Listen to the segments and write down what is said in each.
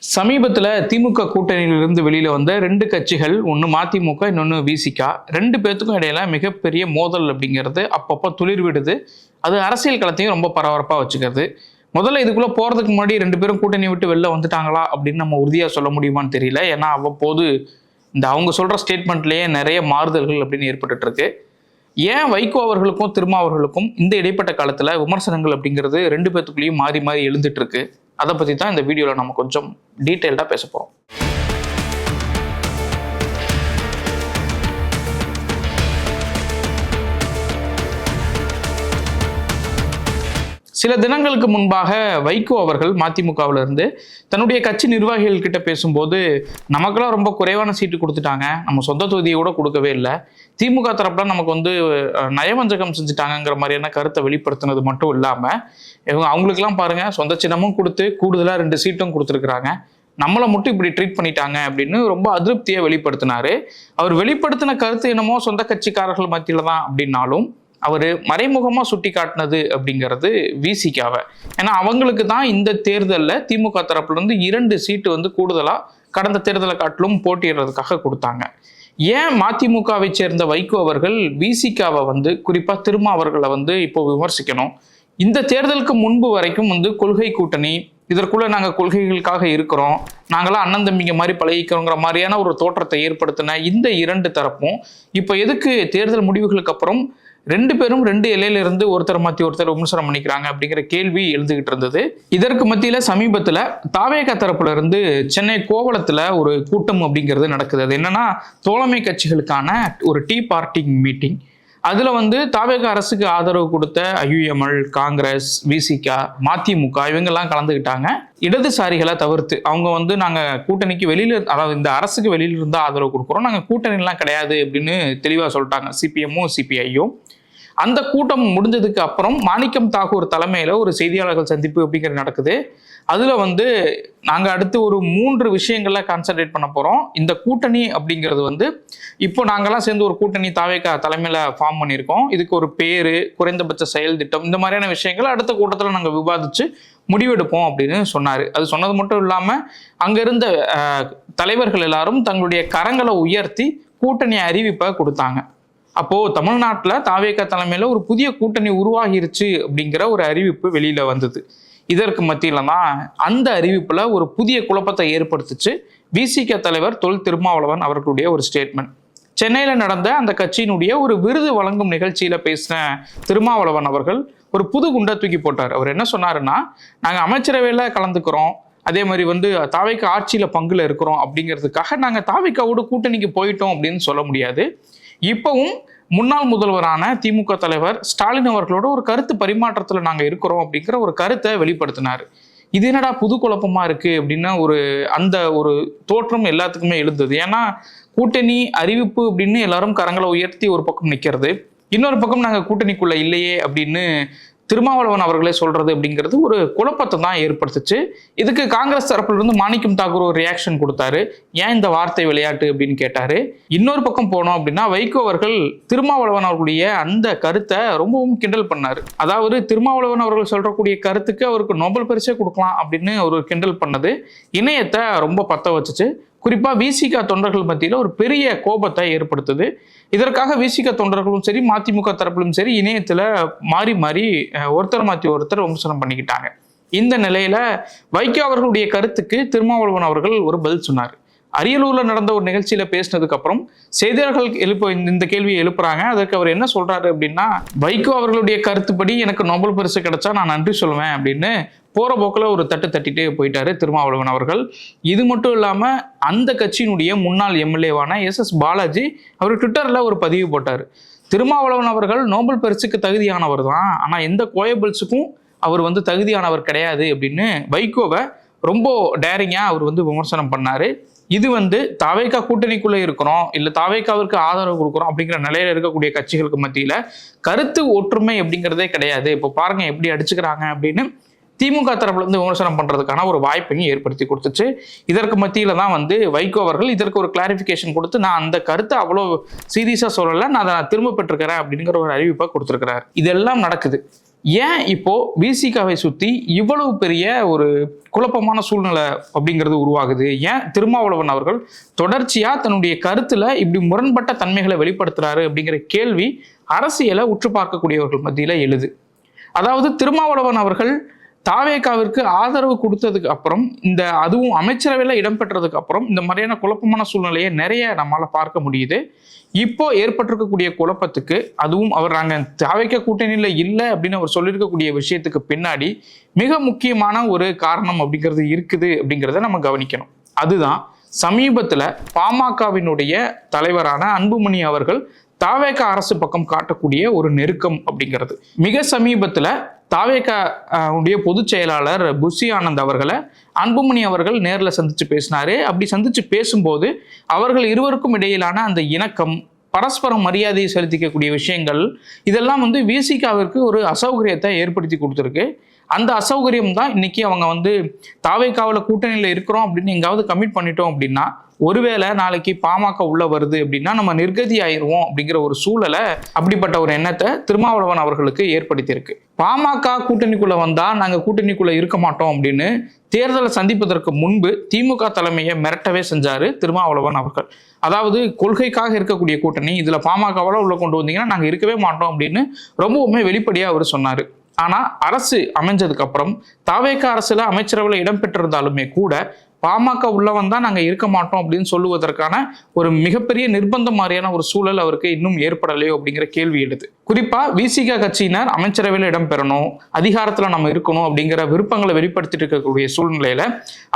சமீபத்தில் திமுக கூட்டணியிலிருந்து வெளியில வந்த ரெண்டு கட்சிகள், ஒன்று மதிமுக, இன்னொன்று விசிக, ரெண்டு பேர்த்துக்கும் இடையில மிகப்பெரிய மோதல் அப்படிங்கிறது அப்பப்போ துளிர் விடுது. அது அரசியல் களத்தையும் ரொம்ப பரபரப்பாக வச்சுக்கிறது. முதல்ல இதுக்குள்ள போறதுக்கு முன்னாடி ரெண்டு பேரும் கூட்டணி விட்டு வெளில வந்துட்டாங்களா அப்படின்னு நம்ம உறுதியா சொல்ல முடியுமான்னு தெரியல. ஏன்னா அவ்வப்போது இந்த அவங்க சொல்ற ஸ்டேட்மெண்ட்லயே நிறைய மாறுதல்கள் அப்படின்னு ஏற்பட்டு இருக்கு. ஏன் வைகோ அவர்களுக்கும் திருமாவர்களுக்கும் இந்த இடைப்பட்ட காலத்துல விமர்சனங்கள் அப்படிங்கிறது ரெண்டு பேத்துக்குள்ளேயும் மாறி மாறி எழுந்துட்டு இருக்கு. அதை பத்தி தான் இந்த வீடியோல நம்ம கொஞ்சம் டீட்டெயில்டா பேச போறோம். சில தினங்களுக்கு முன்பாக வைகோ அவர்கள் மதிமுகவிலிருந்து தன்னுடைய கட்சி நிர்வாகிகள் கிட்ட பேசும்போது, நமக்கெல்லாம் ரொம்ப குறைவான சீட்டு கொடுத்துட்டாங்க, நம்ம சொந்த தொகுதியை கூட கொடுக்கவே இல்லை, திமுக தரப்புல நமக்கு நயவஞ்சகம் செஞ்சுட்டாங்கிற மாதிரியான கருத்தை வெளிப்படுத்தினது மட்டும் இல்லாம, அவங்களுக்கெல்லாம் பாருங்க சொந்த சின்னமும் கொடுத்து கூடுதலா 2 சீட்டும் கொடுத்துருக்குறாங்க, நம்மளை மட்டும் இப்படி ட்ரீட் பண்ணிட்டாங்க அப்படின்னு ரொம்ப அதிருப்தியை வெளிப்படுத்தினாரு. அவர் வெளிப்படுத்தின கருத்து என்னமோ சொந்த கட்சிக்காரர்கள் மத்தியில தான் அப்படின்னாலும் அவர் மறைமுகமா சுட்டி காட்டினது அப்படிங்கிறது விசிகாவை. ஏன்னா அவங்களுக்கு தான் இந்த தேர்தலில் திமுக தரப்புல இருந்து 2 சீட்டு கூடுதலா கடந்த தேர்தலை காட்டிலும் போட்டியிடுறதுக்காக கொடுத்தாங்க. ஏன் மதிமுகவை சேர்ந்த வைகோ அவர்கள் விசிகாவை குறிப்பா திருமாவர்களை இப்போ விமர்சிக்கணும்? இந்த தேர்தலுக்கு முன்பு வரைக்கும் கொள்கை கூட்டணி, இதற்குள்ள நாங்கள் கொள்கைகளுக்காக இருக்கிறோம், நாங்களாம் அண்ணன் தம்பிங்க மாதிரி பழகிக்கிறோங்கிற மாதிரியான ஒரு தோற்றத்தை ஏற்படுத்தின இந்த 2 தரப்பும் இப்போ எதுக்கு தேர்தல் முடிவுகளுக்கு அப்புறம் 2 பேரும் 2 எல்லையில இருந்து ஒருத்தர் மாத்தி ஒருத்தர் விமர்சனம் பண்ணிக்கிறாங்க அப்படிங்கிற கேள்வி எழுந்துகிட்டு இருந்தது. இதற்கு மத்தியில சமீபத்துல தாவேகா தரப்புல இருந்து சென்னை கோவளத்துல ஒரு கூட்டம் அப்படிங்கிறது நடக்குது. அது என்னன்னா, தோழமை கட்சிகளுக்கான ஒரு டீ பார்ட்டி மீட்டிங். அதுல தாவேகா அரசுக்கு ஆதரவு கொடுத்த ஐயுஎம்எல், காங்கிரஸ், விசிக, மதிமுக இவங்கெல்லாம் கலந்துக்கிட்டாங்க. இடதுசாரிகளை தவிர்த்து அவங்க நாங்க கூட்டணிக்கு வெளியில, அதாவது இந்த அரசுக்கு வெளியில இருந்து ஆதரவு கொடுக்குறோம், நாங்க கூட்டணி எல்லாம் கிடையாது அப்படின்னு தெளிவா சொல்லிட்டாங்க சிபிஎம்மும் சிபிஐயும். அந்த கூட்டம் முடிஞ்சதுக்கு அப்புறம் மாணிக்கம் தாகூர் தலைமையில ஒரு செய்தியாளர்கள் சந்திப்பு அப்படிங்கிறது நடக்குது. அதுல நாங்க அடுத்து ஒரு 3 விஷயங்கள்ல கான்சென்ட்ரேட் பண்ண போறோம். இந்த கூட்டணி அப்படிங்கிறது இப்போ நாங்கெல்லாம் சேர்ந்து ஒரு கூட்டணி தாவேகா தலைமையில ஃபார்ம் பண்ணியிருக்கோம், இதுக்கு ஒரு பேரு, குறைந்தபட்ச செயல் திட்டம், இந்த மாதிரியான விஷயங்கள் அடுத்த கூட்டத்தில் நாங்கள் விவாதிச்சு முடிவெடுப்போம் அப்படின்னு சொன்னாரு. அது சொன்னது மட்டும் இல்லாம அங்க இருந்த தலைவர்கள் எல்லாரும் தங்களுடைய கரங்களை உயர்த்தி கூட்டணி அறிவிப்பை கொடுத்தாங்க. அப்போ தமிழ்நாட்டில் தாவேகா தலைமையில ஒரு புதிய கூட்டணி உருவாகிருச்சு அப்படிங்கிற ஒரு அறிவிப்பு வெளியில வந்தது. இதற்கு மத்தியில தான் அந்த அறிவிப்புல ஒரு புதிய குழப்பத்தை ஏற்படுத்துச்சு விசிக தலைவர் தொல் திருமாவளவன் அவர்களுடைய ஒரு ஸ்டேட்மெண்ட். சென்னையில நடந்த அந்த கட்சியினுடைய ஒரு விருது வழங்கும் நிகழ்ச்சியில பேசின திருமாவளவன் அவர்கள் ஒரு புது குண்டை தூக்கி போட்டார். அவர் என்ன சொன்னாருன்னா, நாங்க அமைச்சரவையில கலந்துக்கிறோம், அதே மாதிரி தாவேகா ஆட்சியில பங்குல இருக்கிறோம் அப்படிங்கிறதுக்காக நாங்க தாவேகாவோட கூட்டணிக்கு போயிட்டோம் அப்படின்னு சொல்ல முடியாது. இப்பவும் முன்னாள் முதல்வரான திமுக தலைவர் ஸ்டாலின் அவர்களோட ஒரு கருத்து பரிமாற்றத்துல நாங்க இருக்கிறோம் அப்படிங்கிற ஒரு கருத்தை வெளிப்படுத்தினாரு. இது என்னடா புது குழப்பமா இருக்கு அப்படின்னா அந்த ஒரு தோற்றம் எல்லாத்துக்குமே எழுந்தது. ஏன்னா கூட்டணி அறிவிப்பு அப்படின்னு எல்லாரும் கரங்களை உயர்த்தி ஒரு பக்கம் நிக்கிறது, இன்னொரு பக்கம் நாங்க கூட்டணிக்குள்ள இல்லையே அப்படின்னு திருமாவளவன் அவர்களே சொல்றது அப்படிங்கிறது ஒரு குழப்பத்தை தான் ஏற்படுத்துச்சு. இதுக்கு காங்கிரஸ் தரப்புல இருந்து மாணிக்கம் தாக்கூர் ஒரு ரியாக்ஷன் கொடுத்தாரு. ஏன் இந்த வார்த்தை விளையாட்டு அப்படின்னு கேட்டாரு. இன்னொரு பக்கம் போனோம் அப்படின்னா வைகோ அவர்கள் திருமாவளவன் அவர்களுடைய அந்த கருத்தை ரொம்பவும் கிண்டல் பண்ணாரு. அதாவது திருமாவளவன் அவர்கள் சொல்றக்கூடிய கருத்துக்கு அவருக்கு நோபல் பரிசே கொடுக்கலாம் அப்படின்னு ஒரு கிண்டல் பண்ணது இணையத்தை ரொம்ப பத்த வச்சுச்சு. குறிப்பா விசிக தொண்டர்கள் மத்தியில ஒரு பெரிய கோபத்தை ஏற்படுத்துது. இதற்காக விசிக தொண்டர்களும் சரி மதிமுக தரப்பிலும் சரி இணையத்துல மாறி மாறி ஒருத்தர் மாத்தி ஒருத்தர் விமர்சனம் பண்ணிக்கிட்டாங்க. இந்த நிலையில வைகோ அவர்களுடைய கருத்துக்கு திருமாவளவன் அவர்கள் ஒரு பதில் சொன்னார். அரியலூர்ல நடந்த ஒரு நிகழ்ச்சியில பேசினதுக்கு அப்புறம் செய்தியாளர்கள் இந்த கேள்வியை எழுப்புறாங்க. அதற்கு அவர் என்ன சொல்றாரு அப்படின்னா, வைகோ அவர்களுடைய கருத்துப்படி எனக்கு நோபல் பரிசு கிடைச்சா நான் நன்றி சொல்லுவேன் அப்படின்னு போற போக்கில் ஒரு தட்டிட்டு போயிட்டாரு திருமாவளவன் அவர்கள். இது மட்டும் இல்லாம அந்த கட்சியினுடைய முன்னாள் எம்எல்ஏவான எஸ் பாலாஜி அவர் ட்விட்டர்ல ஒரு பதிவு போட்டார். திருமாவளவன் அவர்கள் நோபல் பரிசுக்கு தகுதியானவர் தான், ஆனா எந்த கோயபிள்ஸுக்கும் அவர் தகுதியானவர் கிடையாது அப்படின்னு வைகோவை ரொம்ப டேரிங்கா அவர் விமர்சனம் பண்ணாரு. இது தாவேகா கூட்டணிக்குள்ள இருக்கிறோம், இல்ல தாவேகாவிற்கு ஆதரவு கொடுக்குறோம் அப்படிங்கிற நிலையில இருக்கக்கூடிய கட்சிகளுக்கு மத்தியில கருத்து ஒற்றுமை அப்படிங்கிறதே கிடையாது. இப்போ பாருங்க எப்படி அடிச்சுக்கிறாங்க அப்படின்னு திமுக தரப்புல இருந்து விமர்சனம் பண்றதுக்கான ஒரு வாய்ப்பையும் ஏற்படுத்தி கொடுத்துச்சு. இதற்கு மத்தியில தான் வைகோ அவர்கள் இதற்கு ஒரு கிளாரிபிகேஷன் கொடுத்து, நான் அந்த கருத்தை அவ்வளோ சீரியஸா சொல்லலை, நான் அதை திரும்ப பெற்றிருக்கிறேன் அப்படிங்கிற ஒரு அறிவிப்பை கொடுத்திருக்கிறார். இதெல்லாம் நடக்குது. ஏன் இப்போ விசிகாவை சுத்தி இவ்வளவு பெரிய ஒரு குழப்பமான சூழ்நிலை அப்படிங்கிறது உருவாகுது? ஏன் திருமாவளவன் அவர்கள் தொடர்ச்சியா தன்னுடைய கருத்துல இப்படி முரண்பட்ட தன்மைகளை வெளிப்படுத்துறாரு அப்படிங்கிற கேள்வி அரசியலை உற்று பார்க்கக்கூடியவர்கள் மத்தியில எழுது. அதாவது திருமாவளவன் அவர்கள் தாவேகாவிற்கு ஆதரவு கொடுத்ததுக்கு அப்புறம், அதுவும் அமைச்சரவையில் இடம்பெற்றதுக்கு அப்புறம் இந்த மாதிரியான குழப்பமான சூழ்நிலையை நிறைய நம்மளால பார்க்க முடியுது. இப்போ ஏற்பட்டிருக்கக்கூடிய குழப்பத்துக்கு, அதுவும் அவர் நாங்கள் தாவேகா கூட்டணியில் இல்லை அப்படின்னு அவர் சொல்லியிருக்கக்கூடிய விஷயத்துக்கு பின்னாடி மிக முக்கியமான ஒரு காரணம் அப்படிங்கிறது இருக்குது அப்படிங்கிறத நம்ம கவனிக்கணும். அதுதான் சமீபத்தில் பாமகவினுடைய தலைவரான அன்புமணி அவர்கள் தாவேகா அரசு பக்கம் காட்டக்கூடிய ஒரு நெருக்கம் அப்படிங்கிறது. மிக சமீபத்துல தாவேகா உடைய பொதுச் செயலாளர் புஷி ஆனந்த் அவர்களை அன்புமணி அவர்கள் நேரில் சந்திச்சு பேசினாரு. அப்படி சந்திச்சு பேசும்போது அவர்கள் இருவருக்கும் இடையிலான அந்த இணக்கம், பரஸ்பரம் மரியாதையை செலுத்திக்கக்கூடிய விஷயங்கள், இதெல்லாம் விசிகாவிற்கு ஒரு அசௌகரியத்தை ஏற்படுத்தி கொடுத்துருக்கு. அந்த அசௌகரியம் தான் இன்னைக்கு அவங்க தாவேகாவில் கூட்டணியில் இருக்கிறோம் அப்படின்னு எங்காவது கமிட் பண்ணிட்டோம் அப்படின்னா, ஒருவேளை நாளைக்கு பாமக உள்ள வருது அப்படின்னா நம்ம நிர்கதி ஆயிடுவோம் அப்படிங்கிற ஒரு சூழலை, அப்படிப்பட்ட ஒரு எண்ணத்தை திருமாவளவன் அவர்களுக்கு ஏற்படுத்தியிருக்கு. பாமக கூட்டணிக்குள்ள வந்தா நாங்க கூட்டணிக்குள்ள இருக்க மாட்டோம் அப்படின்னு தேர்தலை சந்திப்பதற்கு முன்பு திமுக தலைமையை மிரட்டவே செஞ்சாரு திருமாவளவன் அவர்கள். அதாவது கொள்கைக்காக இருக்கக்கூடிய கூட்டணி, இதுல பாமகவால உள்ள கொண்டு வந்தீங்கன்னா நாங்க இருக்கவே மாட்டோம் அப்படின்னு ரொம்பவுமே வெளிப்படையா அவர் சொன்னாரு. ஆனா அரசு அமைஞ்சதுக்கு அப்புறம் தாவேகா அரசுல அமைச்சரவையில் இடம்பெற்றிருந்தாலுமே கூட பாமக உள்ளவன் தான் நாங்கள் இருக்க மாட்டோம் அப்படின்னு சொல்லுவதற்கான ஒரு மிகப்பெரிய நிர்பந்தம் மாதிரியான ஒரு சூழல் அவருக்கு இன்னும் ஏற்படலையோ அப்படிங்கிற கேள்வி எழுது. குறிப்பா விசிக கட்சியினர் அமைச்சரவையில் இடம்பெறணும், அதிகாரத்துல நம்ம இருக்கணும் அப்படிங்கிற விருப்பங்களை வெளிப்படுத்திட்டு இருக்கக்கூடிய சூழ்நிலையில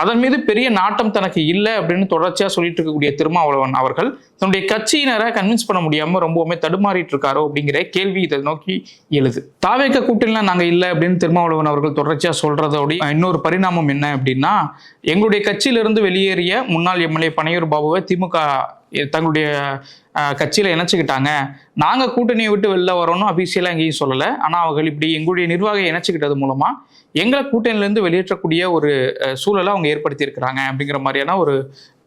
அதன் மீது பெரிய நாட்டம் தனக்கு இல்லை அப்படின்னு தொடர்ச்சியா சொல்லிட்டு இருக்கக்கூடிய திருமாவளவன் அவர்கள் தன்னுடைய கட்சியினரை கன்வின்ஸ் பண்ண முடியாம ரொம்பவுமே தடுமாறிட்டு இருக்காரோ அப்படிங்கிற கேள்வி இதை நோக்கி எழுது. தாவேகா கூட்டணியில நாங்க இல்லை அப்படின்னு திருமாவளவன் அவர்கள் தொடர்ச்சியா சொல்றதோட இன்னொரு பரிணாமம் என்ன அப்படின்னா, எங்களுடைய கட்சியிலிருந்து வெளியேறிய முன்னாள் எம்எல்ஏ பனையூர் பாபுவை திமுக தங்களுடைய கட்சியில இணைச்சுக்கிட்டாங்க. நாங்க கூட்டணியை விட்டு வெளில வரோம்னு அபிஷியலா எங்கேயும் சொல்லலை. ஆனா அவர்கள் இப்படி எங்களுடைய நிர்வாகம் இணைச்சுக்கிட்டது மூலமா எங்களை கூட்டணியிலிருந்து வெளியேற்றக்கூடிய ஒரு சூழலை அவங்க ஏற்படுத்தி இருக்கிறாங்க அப்படிங்கிற மாதிரியான ஒரு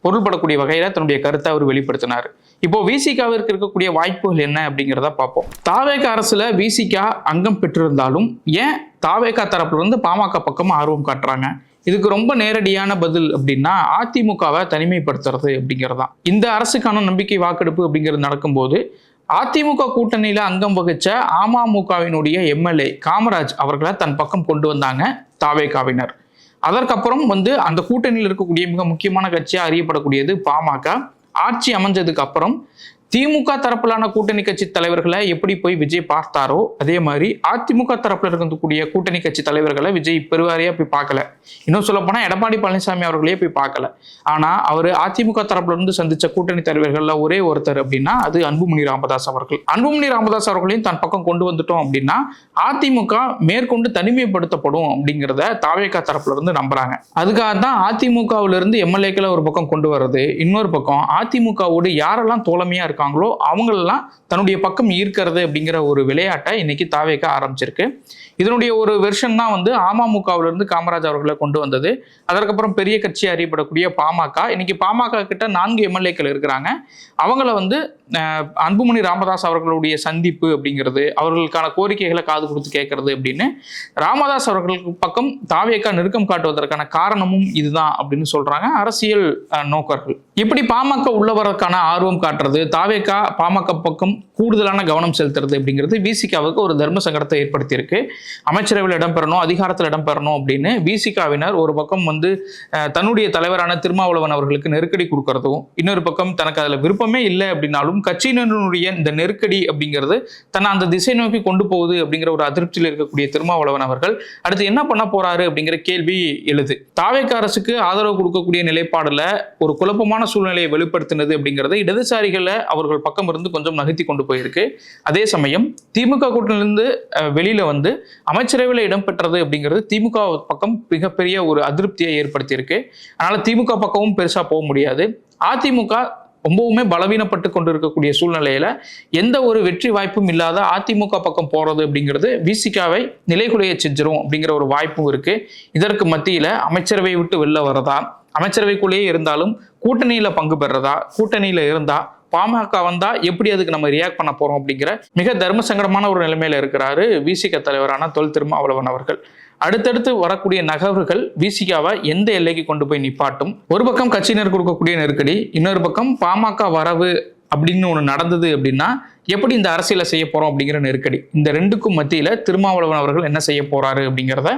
பொருள்படக்கூடிய வகையில தன்னுடைய கருத்தை அவர் வெளிப்படுத்தினார். இப்போ விசிகாவிற்கு இருக்கக்கூடிய வாய்ப்புகள் என்ன அப்படிங்கிறத பார்ப்போம். தாவேகா அரசுல விசிகா அங்கம் பெற்றிருந்தாலும் ஏன் தாவேகா தரப்புல இருந்து பாமக பக்கம் ஆர்வம் காட்டுறாங்க? இதுக்கு ரொம்ப நேரடியான பதில் அப்படின்னா அதிமுகவை தனிமைப்படுத்துறது அப்படிங்கிறதான். இந்த அரசுக்கான நம்பிக்கை வாக்கெடுப்பு அப்படிங்கிறது நடக்கும்போது அதிமுக கூட்டணியில அங்கம் வகிச்ச அமமுகவினுடைய எம்எல்ஏ காமராஜ் அவர்களை தன் பக்கம் கொண்டு வந்தாங்க தாவேகாவினர். அதற்கப்புறம் அந்த கூட்டணியில் இருக்கக்கூடிய மிக முக்கியமான கட்சியா அறியப்படக்கூடியது பாமக. ஆட்சி அமைஞ்சதுக்கு அப்புறம் திமுக தரப்பிலான கூட்டணி கட்சி தலைவர்களை எப்படி போய் விஜய் பார்த்தாரோ அதே மாதிரி அதிமுக தரப்புல இருக்கக்கூடிய கூட்டணி கட்சி தலைவர்களை விஜய் பெருவாரியா போய் பார்க்கல. இன்னும் சொல்ல போனா எடப்பாடி பழனிசாமி அவர்களே போய் பார்க்கல. ஆனா அவர் அதிமுக தரப்புல இருந்து சந்திச்ச கூட்டணி தலைவர்கள்ல ஒரே ஒருத்தர் அப்படின்னா அது அன்புமணி ராமதாஸ் அவர்கள். அன்புமணி ராமதாஸ் அவர்களையும் தன் பக்கம் கொண்டு வந்துட்டோம் அப்படின்னா அதிமுக மேற்கொண்டு தனிமைப்படுத்தப்படும் அப்படிங்கிறத தாவேகா தரப்புல இருந்து நம்புறாங்க. அதுக்காக தான் அதிமுகவில இருந்து எம்எல்ஏக்களை ஒரு பக்கம் கொண்டு வர்றது, இன்னொரு பக்கம் அதிமுகவோடு யாரெல்லாம் தோழமையா இருக்காங்களோ அவங்களெல்லாம் தன்னுடைய பக்கம் ஈர்க்கிறது அப்படிங்கிற ஒரு விளையாட்டை இன்னைக்கு தாவேகா ஆரம்பிச்சிருக்கு. இதனுடைய ஒரு வெர்ஷன் தான் அமமுகவிலிருந்து காமராஜ் அவர்களை கொண்டு வந்தது. அதற்கப்புறம் பெரிய கட்சி அறியப்படக்கூடிய பாமக, இன்னைக்கு பாமக கிட்ட 4 எம்எல்ஏக்கள் இருக்கிறாங்க. அவங்கள அன்புமணி ராமதாஸ் அவர்களுடைய சந்திப்பு அப்படிங்கிறது, அவர்களுக்கான கோரிக்கைகளை காது கொடுத்து கேட்கறது அப்படின்னு ராமதாஸ் அவர்களுக்கு பக்கம் தாவேகா நெருக்கம் காட்டுவதற்கான காரணமும் இதுதான் அப்படின்னு சொல்றாங்க அரசியல் நோக்கர்கள். இப்படி பாமக உள்ளவருக்கான ஆர்வம் காட்டுறது, தாவேகா பாமக பக்கம் கூடுதலான கவனம் செலுத்துறது அப்படிங்கிறது விசிகாவுக்கு ஒரு தர்ம சங்கடத்தை ஏற்படுத்தி இருக்கு. அமைச்சரவையில் இடம்பெறணும், அதிகாரத்தில் இடம்பெறணும் அப்படின்னு விசிகாவினர் ஒரு பக்கம் தன்னுடைய தலைவரான திருமாவளவன் அவர்களுக்கு நெருக்கடி கொடுக்கறதும், இன்னொரு பக்கம் தனக்கு அதுல விருப்பமே இல்லை அப்படின்னாலும் கட்சியினருடைய இந்த நெருக்கடி அப்படிங்கிறது தன்னை அந்த திசை நோக்கி கொண்டு போகுது அப்படிங்கிற ஒரு அதிருப்தியில் இருக்கக்கூடிய திருமாவளவன் அவர்கள் அடுத்து என்ன பண்ண போறாரு அப்படிங்கிற கேள்வி எழுது. தாவேகா அரசுக்கு ஆதரவு கொடுக்கக்கூடிய நிலைப்பாடுல ஒரு குழப்பமான சூழ்நிலையை வெளிப்படுத்தினது அப்படிங்கிறது இடதுசாரிகளை அவர்கள் பக்கம் இருந்து கொஞ்சம் நகர்த்தி கொண்டு போயிருக்கு. அதே சமயம் திமுக கூட்டணியிலிருந்து வெளியில அமைச்சரவையில் இடம்பெற்றது அப்படிங்கிறது திமுக பக்கம் மிகப்பெரிய ஒரு அதிருப்தியை ஏற்படுத்தி இருக்கு. அதனால திமுக பக்கமும் பெருசா போக முடியாது. அதிமுக ரொம்பவுமே பலவீனப்பட்டு கொண்டு இருக்கக்கூடிய சூழ்நிலையில எந்த ஒரு வெற்றி வாய்ப்பும் இல்லாத அதிமுக பக்கம் போறது அப்படிங்கிறது விசிகாவை நிலைகுலைய செஞ்சிரும் அப்படிங்கிற ஒரு வாய்ப்பும் இருக்கு. இதற்கு மத்தியில அமைச்சரவை விட்டு வெளில வரதா, அமைச்சரவைக்குள்ளேயே இருந்தாலும் கூட்டணியில பங்கு பெறதா, கூட்டணியில இருந்தா பாமக வந்தா எப்படி அதுக்கு நம்ம ரியாக்ட் பண்ண போறோம் அப்படிங்கிற மிக தர்ம சங்கடமான ஒரு நிலைமையில இருக்கிறாரு விசிக தலைவரான தொல் திருமாவளவன் அவர்கள். அடுத்தடுத்து வரக்கூடிய நகர்வுகள் விசிகாவை எந்த எல்லைக்கு கொண்டு போய் நிப்பாட்டும்? ஒரு பக்கம் கட்சியினர் கொடுக்கக்கூடிய நெருக்கடி, இன்னொரு பக்கம் பாமக வரவு அப்படின்னு ஒன்று நடந்தது அப்படின்னா எப்படி இந்த அரசியலை செய்ய போறோம் அப்படிங்கிற நெருக்கடி. இந்த ரெண்டுக்கும் மத்தியில திருமாவளவன் அவர்கள் என்ன செய்ய போறாரு அப்படிங்கிறத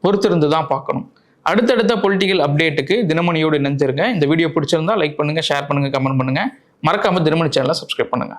பொறுத்திருந்து தான் பார்க்கணும். அடுத்தடுத்த பொலிட்டிக்கல் அப்டேட்டுக்கு தினமணியோடு இணைஞ்சிருங்க. இந்த வீடியோ பிடிச்சிருந்தா லைக் பண்ணுங்க, ஷேர் பண்ணுங்க, கமெண்ட் பண்ணுங்க. மறக்காம தினமணி சேனலை சப்ஸ்கிரைப் பண்ணுங்க.